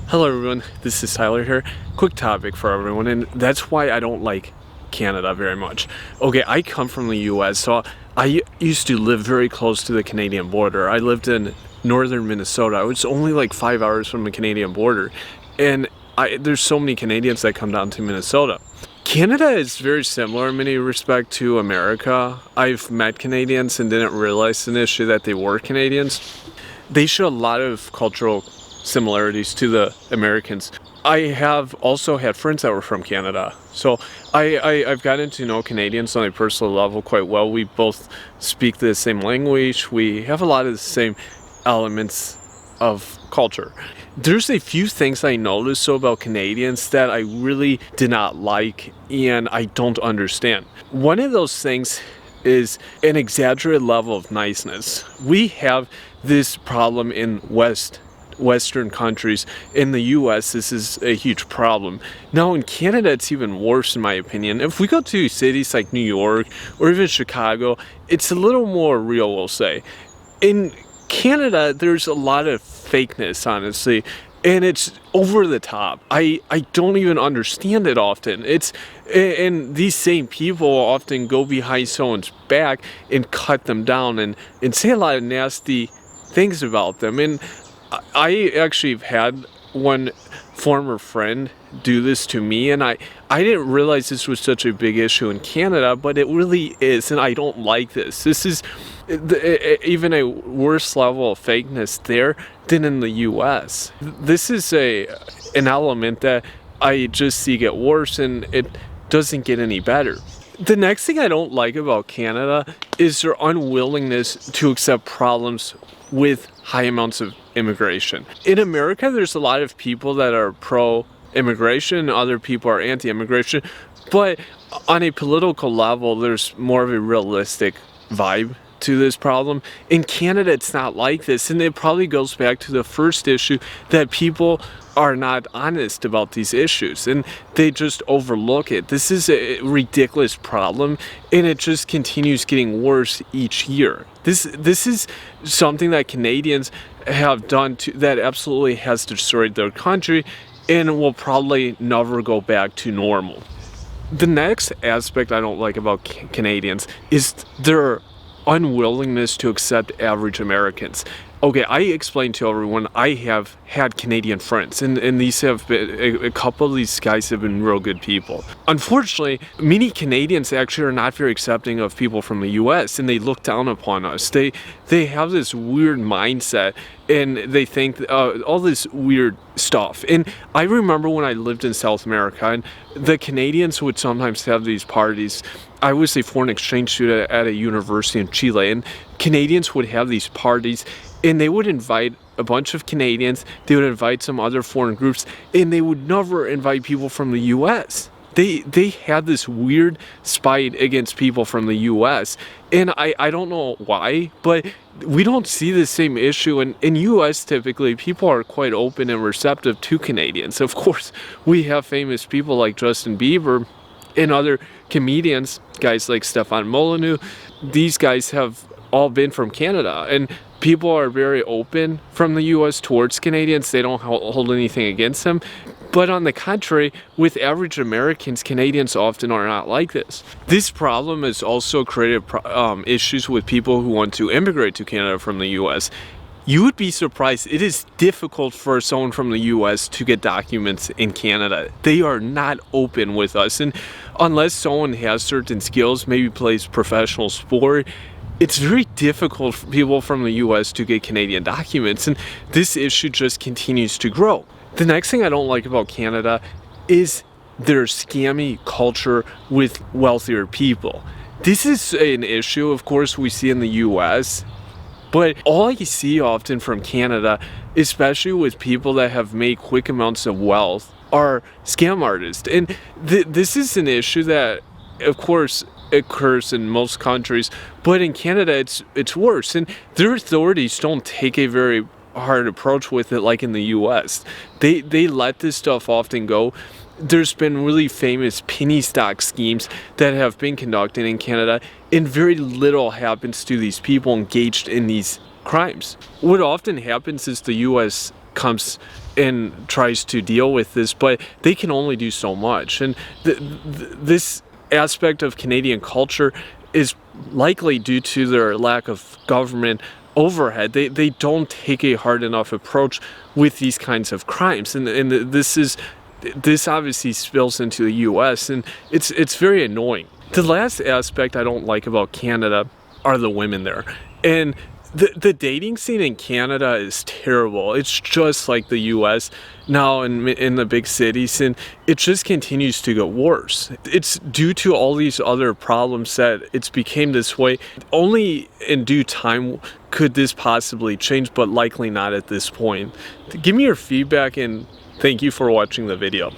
Hello everyone, this is Tyler here. Quick topic for everyone, and that's why I don't like Canada very much. Okay, I come from the US, so I used to live very close to the Canadian border. I lived in northern Minnesota. It's only like 5 hours from the Canadian border, and there's so many Canadians that come down to Minnesota. Canada is very similar in many respects to America. I've met Canadians and didn't realize initially that they were Canadians. They show a lot of cultural similarities to the Americans. I have also had friends that were from Canada, so I've gotten to know Canadians on a personal level quite well. We both speak the same language. We have a lot of the same elements of culture. There's a few things I noticed about Canadians that I really did not like and I don't understand. One of those things is an exaggerated level of niceness. We have this problem in Western countries. In the US, this is a huge problem. Now in Canada, it's even worse in my opinion. If we go to cities like New York or even Chicago, it's a little more real, we'll say. In Canada, there's a lot of fakeness, honestly, and it's over the top. I don't even understand it often. And these same people often go behind someone's back and cut them down and say a lot of nasty things about them. And I actually have had one former friend do this to me, and I didn't realize this was such a big issue in Canada, but it really is, and I don't like this. This is even a worse level of fakeness there than in the US. This is an element that I just see get worse, and it doesn't get any better. The next thing I don't like about Canada is their unwillingness to accept problems with high amounts of immigration. In America, there's a lot of people that are pro-immigration and other people are anti-immigration, but on a political level, there's more of a realistic vibe to this problem. In Canada, it's not like this, and it probably goes back to the first issue that people are not honest about these issues and they just overlook it. This is a ridiculous problem, and it just continues getting worse each year. This is something that Canadians have done that absolutely has destroyed their country and will probably never go back to normal. The next aspect I don't like about Canadians is their unwillingness to accept average Americans. Okay, I explained to everyone I have had Canadian friends, and these have been, a couple of these guys have been real good people. Unfortunately, many Canadians actually are not very accepting of people from the US, and they look down upon us. They have this weird mindset, and they think all this weird stuff. And I remember when I lived in South America, and the Canadians would sometimes have these parties. I was a foreign exchange student at a university in Chile, and Canadians would have these parties, and they would invite a bunch of Canadians, they would invite some other foreign groups, and they would never invite people from the US. They had this weird spite against people from the US, and I don't know why, but we don't see the same issue. In US, typically, people are quite open and receptive to Canadians. Of course, we have famous people like Justin Bieber and other comedians, guys like Stefan Molyneux. These guys have all been from Canada, and people are very open from the US towards Canadians. They don't hold anything against them. But on the contrary, with average Americans, Canadians often are not like this. This problem has also created issues with people who want to immigrate to Canada from the US. You would be surprised, it is difficult for someone from the US to get documents in Canada. They are not open with us, and unless someone has certain skills, maybe plays professional sport, it's very difficult for people from the US to get Canadian documents, and this issue just continues to grow. The next thing I don't like about Canada is their scammy culture with wealthier people. This is an issue, of course, we see in the US, but all I see often from Canada, especially with people that have made quick amounts of wealth, are scam artists. And this is an issue that, of course, occurs in most countries, but in Canada it's worse, and their authorities don't take a very hard approach with it like in the US. They let this stuff often go. There's been really famous penny stock schemes that have been conducted in Canada, and very little happens to these people engaged in these crimes. What often happens is the US comes and tries to deal with this, but they can only do so much. And this aspect of Canadian culture is likely due to their lack of government overhead. They don't take a hard enough approach with these kinds of crimes, and this obviously spills into the US, and it's very annoying. The last aspect I don't like about Canada are the women there. And the dating scene in Canada is terrible. It's just like the US now in the big cities, and it just continues to get worse. It's due to all these other problems that it's became this way. Only in due time could this possibly change, but likely not at this point. Give me your feedback, and thank you for watching the video.